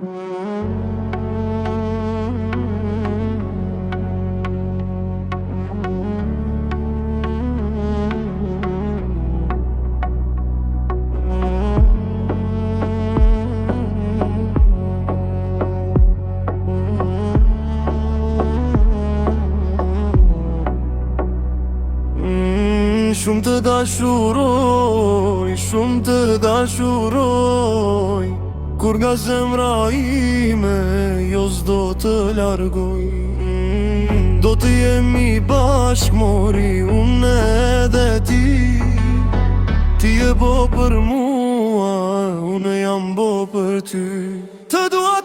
Shumë të dashuroj, shumë të dashuroj, kur nga zemra ime jo s'do të largoj. Do të jemi bashk mori, unë edhe ti. Ti e bo për mua, unë jam bo për ty. Të dua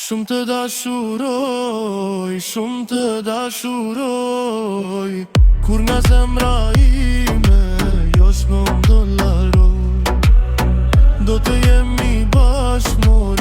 Shumë të dashuroj, shumë të dashuroj, kur nga zemra ime jo s'më do largoj. Do të jemi bashkë mori.